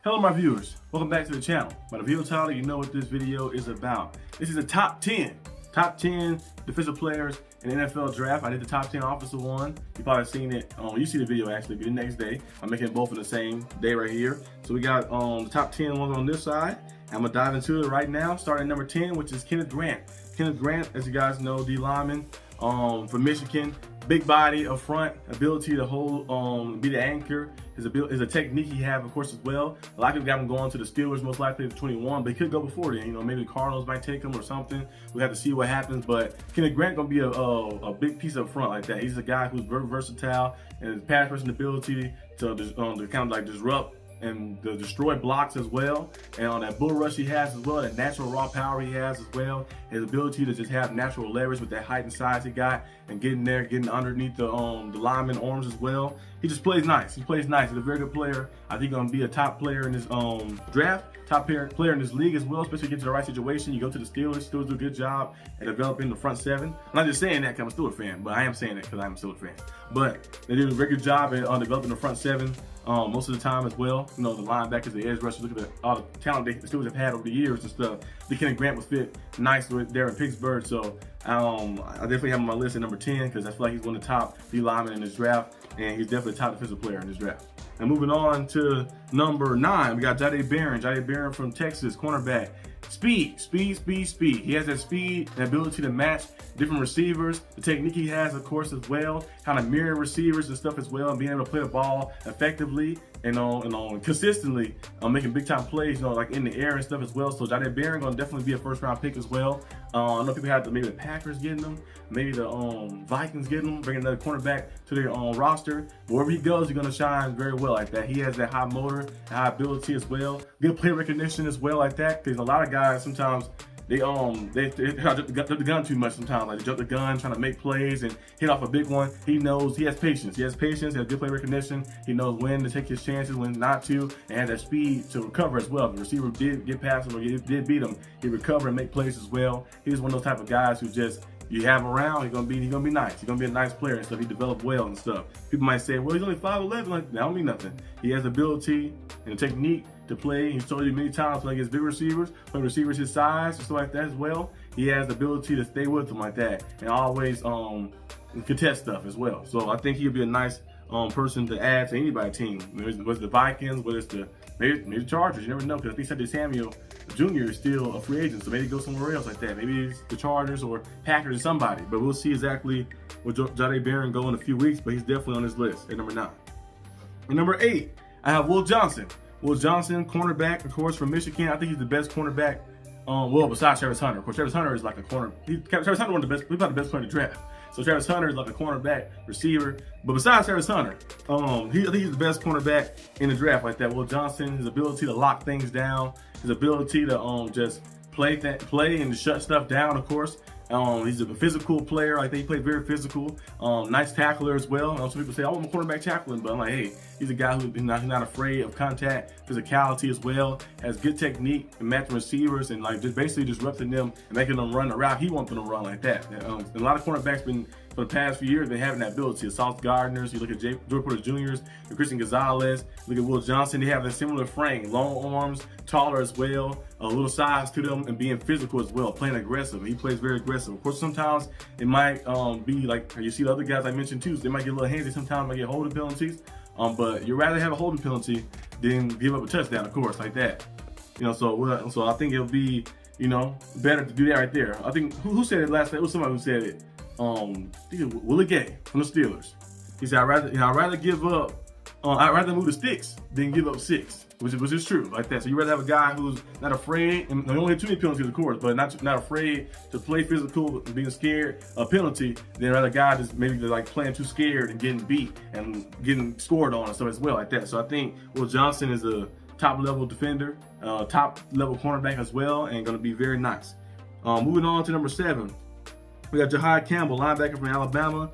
Hello my viewers, welcome back to the channel. By the video title, you know what this video is about. This is a top 10 defensive players in the NFL draft. I did the top 10 offensive one. You probably seen it, you see the video actually, be the next day. I'm making both in the same day right here. So we got the top 10 ones on this side. I'm gonna dive into it right now, starting at number 10, which is Kenneth Grant. Kenneth Grant, as you guys know, D lineman from Michigan. Big body up front, ability to hold, be the anchor. Is a technique he have, of course, as well. A lot of people got him going to the Steelers, most likely at 21, but he could go before then. You know, maybe the Cardinals might take him or something. We have to see what happens. But Kenneth Grant gonna be a big piece up front like that. He's a guy who's very versatile and his pass rushing ability to kind of like disrupt and the destroy blocks as well, and on that bull rush he has as well, that natural raw power he has as well, his ability to just have natural leverage with that height and size he got, and getting there, getting underneath the lineman arms as well. He just plays nice. He plays nice. He's a very good player. I think he's gonna be a top player in this draft, top player in this league as well, especially get to the right situation. You go to the Steelers. Steelers do a good job at developing the front seven. I'm not just saying that because I'm a Steelers fan, but I am saying that because I'm a Steelers fan. But they did a very good job at developing the front seven. Most of the time as well, you know, the linebackers, the edge rushers, look at all the talent the Steelers have had over the years and stuff. The Kenneth Grant would fit nice there in Pittsburgh, so I definitely have him on my list at number 10 because I feel like he's one of the top D linemen in this draft, and he's definitely a top defensive player in this draft. And moving on to number 9, we got Jahdae Barron. Jahdae Barron from Texas, cornerback. Speed. He has that speed and ability to match different receivers. The technique he has, of course, as well, kind of mirroring receivers and stuff as well, and being able to play the ball effectively and consistently, making big time plays, like in the air and stuff as well. So Jahdae Barron gonna definitely be a first round pick as well. I know people have maybe the Packers getting them, maybe the Vikings getting them, bringing another cornerback to their roster. But wherever he goes, he's gonna shine very well like that. He has that high motor, high ability as well, good play recognition as well like that. Because a lot of guys sometimes they jump the gun too much sometimes. Like they jump the gun trying to make plays and hit off a big one. He knows, he has patience. He has good play recognition. He knows when to take his chances, when not to, and has that speed to recover as well. If the receiver did get past him or did beat him, he recover and make plays as well. He's one of those type of guys who just you have around, he's gonna be nice. He's gonna be a nice player and stuff. He developed well and stuff. People might say, well, he's only 5'11". Like, that don't mean nothing. He has the ability and the technique to play. He's told you many times, play against big receivers, play receivers his size and stuff like that as well. He has the ability to stay with them like that and always contest stuff as well. So I think he'll be a nice person to add to anybody's team. Whether it's the Vikings, whether it's maybe the Chargers, you never know, because I think Sunday Samuel Jr. is still a free agent, so maybe go somewhere else like that. Maybe it's the Chargers or Packers or somebody, but we'll see exactly where Jahdae Barron go in a few weeks, but he's definitely on this list at number 9. At number 8, I have Will Johnson. Will Johnson, cornerback, of course, from Michigan. I think he's the best cornerback, well, besides Travis Hunter. Of course, Travis Hunter is like a corner. Travis Hunter one of the best, he's probably the best player in the draft. So Travis Hunter is like a cornerback receiver. But besides Travis Hunter, I think he's the best cornerback in the draft like that. Will Johnson, his ability to lock things down, his ability to just play and shut stuff down, of course. He's a physical player. I think he played very physical. Nice tackler as well. Some people say, I want a quarterback tackling, but I'm like, hey, he's a guy who's not afraid of contact, physicality as well, has good technique and matching receivers and like just basically disrupting them and making them run the route he wants them to run like that. A lot of cornerbacks for the past few years been having that ability. Sauce Gardner's, you look at Joey Porter Jr.'s, Christian Gonzalez, look at Will Johnson. They have a similar frame, long arms, taller as well, a little size to them, and being physical as well, playing aggressive. He plays very aggressive. Of course, sometimes it might be like you see the other guys I mentioned too. So they might get a little handsy. Sometimes might get holding penalties. But you'd rather have a holding penalty than give up a touchdown, of course, like that. So I think it'll be better to do that right there. I think who said it last night? It was somebody who said it. I think it was Willie Gay from the Steelers. He said, I'd rather give up. I'd rather move the sticks than give up 6, which is true, like that. So you rather have a guy who's not afraid, and they only have too many penalties, of course, but not afraid to play physical and being scared of penalty, than rather a guy that's maybe like playing too scared and getting beat and getting scored on and stuff as well, like that. So I think Will Johnson is a top level defender, top level cornerback as well, and going to be very nice. Moving on to number 7, we got Jahai Campbell, linebacker from Alabama.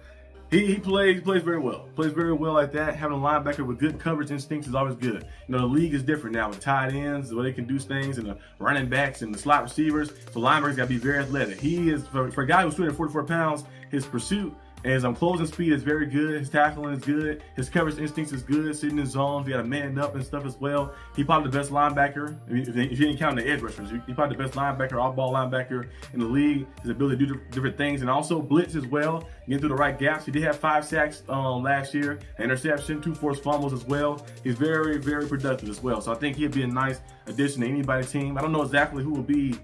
He plays very well. Plays very well like that. Having a linebacker with good coverage instincts is always good. The league is different now with tight ends, the way they can do things, and the running backs and the slot receivers. So linebackers got to be very athletic. He is, for a guy who's 244 pounds, his pursuit His closing speed is very good. His tackling is good. His coverage instincts is good. Sitting in zones, he got a man up and stuff as well. He's probably the best linebacker. If you didn't count the edge rushers, he's probably the best linebacker, off-ball linebacker in the league. His ability to do different things and also blitz as well, getting through the right gaps. He did have 5 sacks last year, an interception, 2 forced fumbles as well. He's very, very productive as well. So I think he'd be a nice addition to anybody's team. I don't know exactly who will be.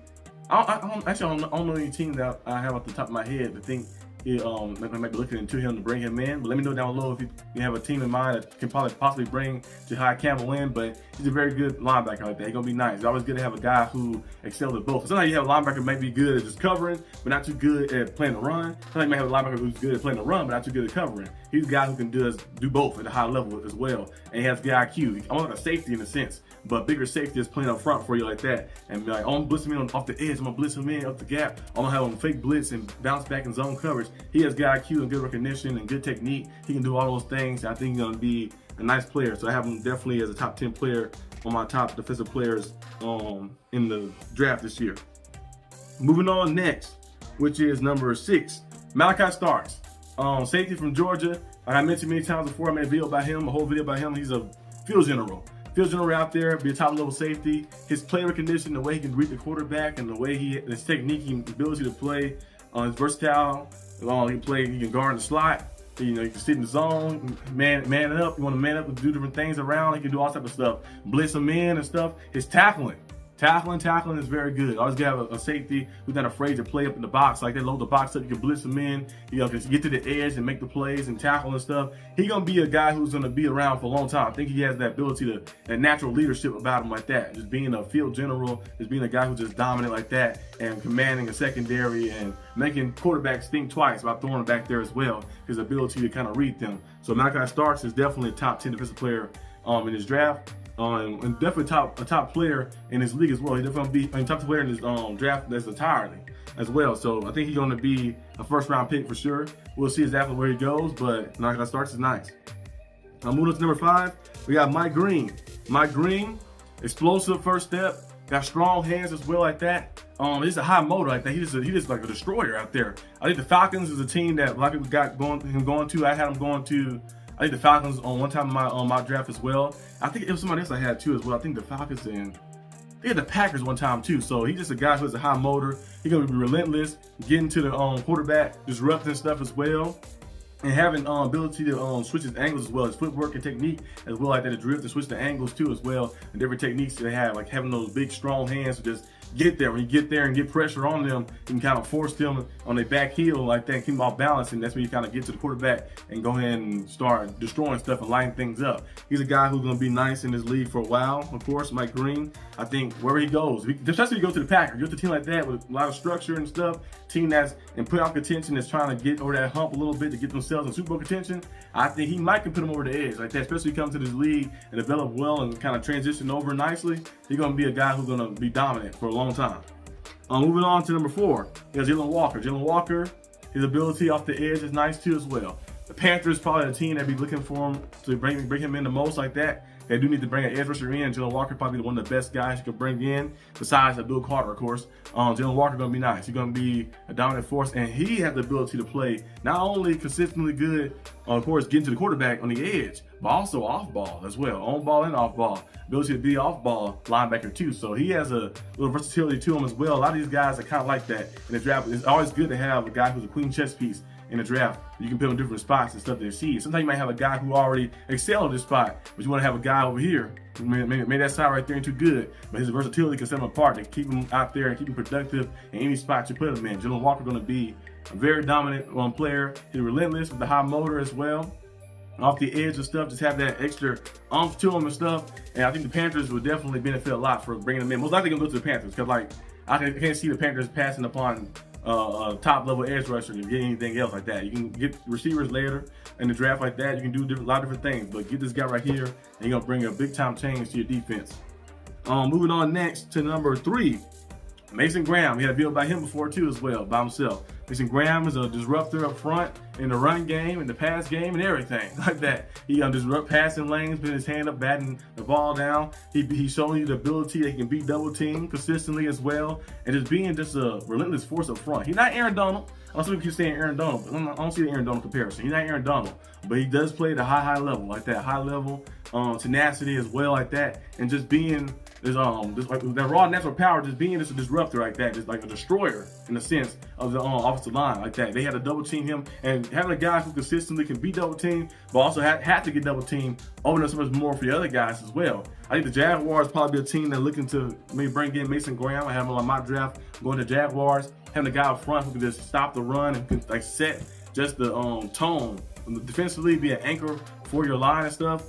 I don't know any team that I have off the top of my head to think. I might be looking into him to bring him in, but let me know down below if you have a team in mind that can probably possibly bring Jahai Campbell in. But he's a very good linebacker like that. He's gonna be nice. It's always good to have a guy who excels at both. Sometimes you have a linebacker who might be good at just covering, but not too good at playing the run. Sometimes you might have a linebacker who's good at playing the run, but not too good at covering. He's a guy who can do both at a high level as well, and he has good IQ. He's almost like a safety in a sense, but bigger safety is playing up front for you like that. And be like, oh, I'm blitzing him off the edge. I'm gonna blitz him in up the gap. I'm gonna have him fake blitz and bounce back in zone coverage. He has good IQ and good recognition and good technique. He can do all those things. I think he's gonna be a nice player. So I have him definitely as a top 10 player on my top defensive players in the draft this year. Moving on next, which is number 6, Malachi Starks, safety from Georgia. Like I mentioned many times before, I made a video about him, a whole video about him. He's a field general. Field general out there, be a top level safety. His play recognition, the way he can read the quarterback, and the way his technique and ability to play, is versatile. He can guard in the slot. You know, you can sit in the zone, man up. You want to man up and do different things around. He can do all type of stuff, blitz them in and stuff. His tackling is very good. Always got a safety who's not afraid to play up in the box. Like they load the box up, you can blitz them in. You know, just get to the edge and make the plays and tackle and stuff. He's gonna be a guy who's gonna be around for a long time. I think he has that ability that natural leadership about him like that. Just being a field general, just being a guy who's just dominant like that and commanding a secondary and making quarterbacks think twice about throwing it back there as well. His ability to kind of read them. So Malachi Starks is definitely a top 10 defensive player in his draft. And definitely a top player in his league as well. He's definitely going to be a top player in his draft that's entirely as well. So I think he's going to be a first-round pick for sure. We'll see exactly where he goes, but Malachi Starks is nice. Moving on to number 5, we got Mike Green. Mike Green, explosive first step, got strong hands as well like that. He's a high motor like that. He's just like a destroyer out there. I think the Falcons is a team that a lot of people got him going to. I had him going to. I think the Falcons on one time on my draft as well. I think it was somebody else I had too as well. I think the Falcons and they had the Packers one time too. So he's just a guy who has a high motor. He's gonna be relentless, getting to the quarterback, disrupting stuff as well, and having ability to switch his angles as well, his footwork and technique as well, like that to drift and switch the angles too as well, and different techniques they have, like having those big strong hands to just get there. When you get there and get pressure on them, you can kind of force them on their back heel like that, keep them off balance, and that's when you kind of get to the quarterback and go ahead and start destroying stuff and lighting things up. He's a guy who's going to be nice in this league for a while, of course. Mike Green, I think wherever he goes, especially if you go to the Packers, you go to a team like that with a lot of structure and stuff, team that's in playoff contention, that's trying to get over that hump a little bit to get themselves in Super Bowl contention, I think he might can put them over the edge like that, especially if he comes to this league and develop well and kind of transition over nicely. He's going to be a guy who's going to be dominant for a long time. Moving on to number 4, you have Jalen Walker. Jalen Walker, his ability off the edge is nice too as well. The Panthers probably the team that be looking for him to bring him in the most like that. They do need to bring an edge rusher in. Jalen Walker probably one of the best guys you could bring in, besides Bill Carter, of course. Jalen Walker gonna be nice. He's gonna be a dominant force, and he has the ability to play not only consistently good, of course, getting to the quarterback on the edge, but also off ball as well, on ball and off ball. Ability to be off ball linebacker too. So he has a little versatility to him as well. A lot of these guys are kind of like that in the draft. It's always good to have a guy who's a clean chess piece in the draft. You can put him in different spots and stuff they see. Sometimes you might have a guy who already excelled at this spot, but you want to have a guy over here who maybe that side right there ain't too good, but his versatility can set him apart to keep him out there and keep him productive in any spot you put him in. Jalen Walker going to be a very dominant player. He's relentless with the high motor as well. Off the edge and stuff, just have that extra oomph to him and stuff. And I think the Panthers would definitely benefit a lot for bringing him in. Most likely gonna go to the Panthers because, like, I can't see the Panthers passing upon a top level edge rusher to get anything else like that. You can get receivers later in the draft like that. You can do a lot of different things, but get this guy right here, and you're gonna bring a big time change to your defense. Moving on next to number 3, Mason Graham. We had a video about him before too as well, by himself. Mason Graham is a disruptor up front in the run game, in the pass game, and everything like that. He disrupt passing lanes, putting his hand up, batting the ball down. He's showing you the ability that he can beat double team consistently as well, and just being just a relentless force up front. He's not Aaron Donald. I know some people keep saying Aaron Donald, but I don't see the Aaron Donald comparison. He's not Aaron Donald, but he does play at a high level, like that high level tenacity as well, like that, and just being just like that raw natural power, just being just a disruptor like that, just like a destroyer in the sense of the offensive line like that. They had to double team him, and having a guy who consistently can be double teamed, but also have to get double teamed, open up so much more for the other guys as well. I think the Jaguars probably be a team that looking to maybe bring in Mason Graham. I have him on my draft going to Jaguars. Having a guy up front who can just stop the run and can like set just the tone defensively, be an anchor for your line and stuff.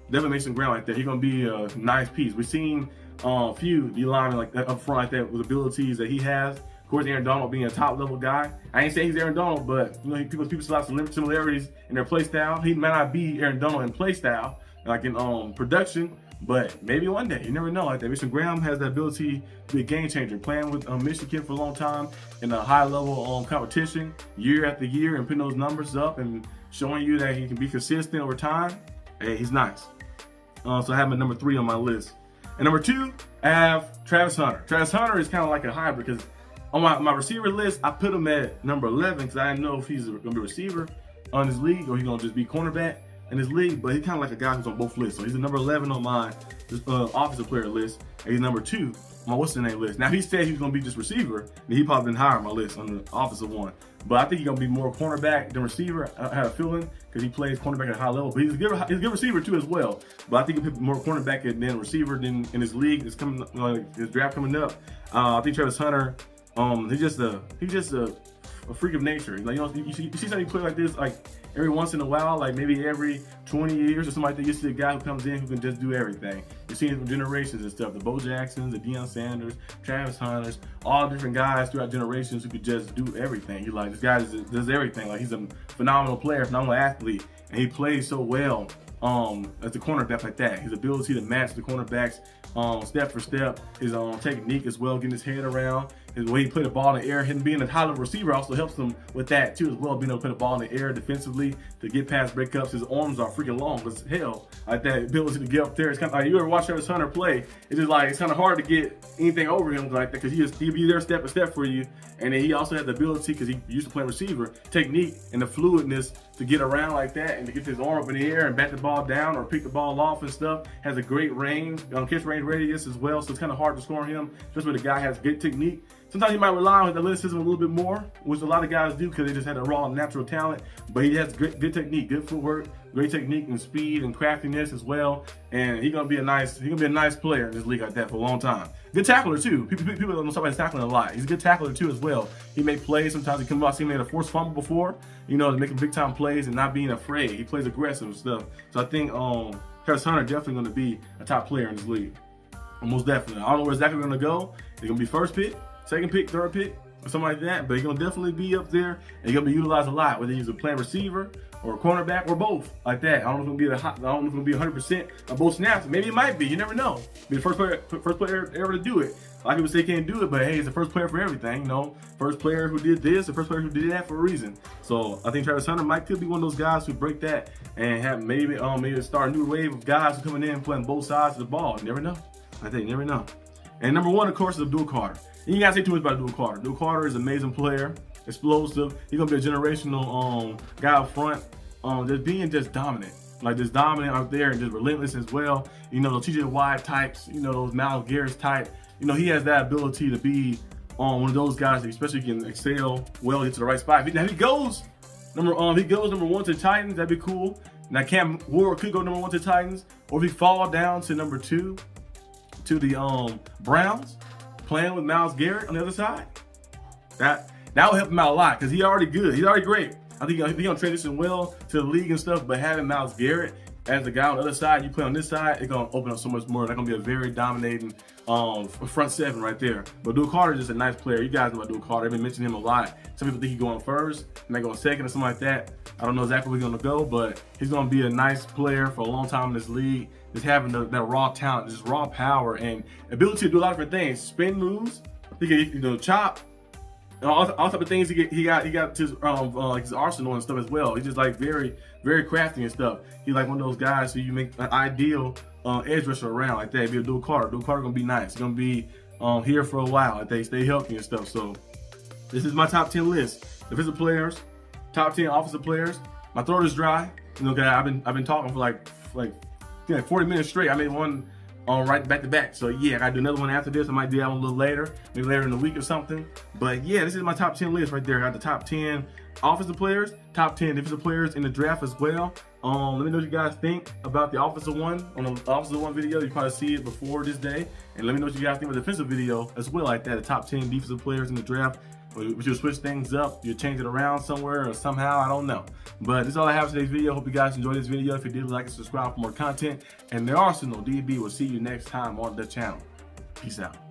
Definitely Mason Graham like that. He's gonna be a nice piece. We've seen a few D linemen like that up front like that with abilities that he has. Of course, Aaron Donald being a top level guy. I ain't saying he's Aaron Donald, but you know, people still have some similarities in their play style. He might not be Aaron Donald in play style, like in production, but maybe one day. You never know like that. Mason Graham has the ability to be a game changer, playing with Michigan for a long time in a high level competition year after year and putting those numbers up and showing you that he can be consistent over time. Hey, he's nice. So I have him at number 3 on my list. And number 2, I have Travis Hunter. Travis Hunter is kind of like a hybrid because on my receiver list, I put him at number 11 because I didn't know if he's going to be a receiver on his league or he's going to just be cornerback in his league, but he's kind of like a guy who's on both lists. So he's a number 11 on my offensive player list, and he's number 2 on my what's the name list. Now, if he said he was going to be just receiver, then he probably been higher on my list on the offensive one. But I think he's going to be more cornerback than receiver. I have a feeling because he plays cornerback at a high level. But he's a good receiver too as well. But I think he'll be more cornerback than receiver than in his league. It's coming, his draft coming up. I think Travis Hunter, he's just a freak of nature. Like, you know, you see somebody play like this, like every once in a while, like maybe every 20 years or something like that. You see a guy who comes in who can just do everything. You've seen it from generations and stuff. The Bo Jacksons, the Deion Sanders, Travis Hunters, all different guys throughout generations who could just do everything. You're like, this guy does everything. Like, he's a phenomenal player, phenomenal athlete, and he plays so well as the cornerback like that. His ability to match the cornerbacks step for step, his technique as well, getting his head around, his way he put the ball in the air, him being a high-level receiver also helps him with that too as well, being able to put the ball in the air defensively to get past breakups. His arms are freaking long as hell, like that ability to get up there. It's kind of like, you ever watch Travis Hunter play, it's just like, it's kind of hard to get anything over him like that because he'll be there step by step for you, and then he also has the ability, because he used to play receiver, technique and the fluidness to get around like that and to get his arm up in the air and bat the ball down or pick the ball off and stuff. Has a great range, catch range radius as well, so it's kind of hard to score him, especially when the guy has good technique. Sometimes you might rely on his athleticism a little bit more, which a lot of guys do because they just had a raw natural talent, but he has good technique, good footwork, great technique and speed and craftiness as well, and he's gonna be a nice player in this league like that for a long time. Good tackler too. People don't talk about his tackling a lot. He's a good tackler too as well. He made plays. Sometimes he comes out, he made a forced fumble before, you know, to making big time plays and not being afraid. He plays aggressive and stuff. So I think Travis Hunter definitely going to be a top player in this league. Most definitely. I don't know where exactly we're going to go. He's going to be first pick, second pick, third pick, or something like that. But he's going to definitely be up there, and he's going to be utilized a lot, whether he's a playing receiver or a cornerback or both, like that. I don't know if it's going to be 100% of both snaps. Maybe it might be. You never know. Be the first player ever to do it. A lot of people say he can't do it, but hey, he's the first player for everything. You know, first player who did this, the first player who did that for a reason. So I think Travis Hunter could be one of those guys who break that and have maybe start a new wave of guys who coming in playing both sides of the ball. You never know. I think you never know. And number 1, of course, is Abdul Carter. And you gotta say too much about Abdul Carter. Abdul Carter is an amazing player, explosive. He's gonna be a generational guy up front. Just dominant. Like, just dominant out there and just relentless as well. You know, those TJ Watt types, you know, those Myles Garrett type. You know, he has that ability to be one of those guys that especially can excel well, get to the right spot. If he goes number 1 to the Titans, that'd be cool. Now Cam Ward could go number 1 to the Titans, or if he fall down to number 2 to the Browns, playing with Myles Garrett on the other side, that will help him out a lot because he's already good. He's already great. I think he's gonna transition well to the league and stuff, but having Myles Garrett as the guy on the other side, you play on this side, it's gonna open up so much more. That's gonna be a very dominating front 7 right there. But Abdul Carter is just a nice player. You guys know about Abdul Carter. I've been mentioning him a lot. Some people think he's going first, and they go second or something like that. I don't know exactly where he's gonna go, but he's gonna be a nice player for a long time in this league. Just having that raw talent, just raw power and ability to do a lot of different things. Spin moves, he can chop, all type of things he got to his, like his arsenal and stuff as well. He's just like very crafty and stuff. He's like one of those guys who you make an ideal edge rusher around like that. If you're Dual Carter gonna be nice. He's gonna be here for a while. Like they stay healthy and stuff. So this is my top 10 list. Defensive players, top 10 offensive players. My throat is dry. You know, cause I've been talking for like 40 minutes straight. I made one right back to back. So yeah, I gotta do another one after this. I might do that one a little later, maybe later in the week or something. But yeah, this is my top 10 list right there. I got the top 10 offensive players, top 10 defensive players in the draft as well. Let me know what you guys think about the offensive one. On the offensive one video, you probably see it before this day. And let me know what you guys think of the defensive video as well, like that, the top 10 defensive players in the draft. Would you switch things up? You change it around somewhere or somehow? I don't know. But this is all I have for today's video. Hope you guys enjoyed this video. If you did, like and subscribe for more content. And the Arsenal DB will see you next time on the channel. Peace out.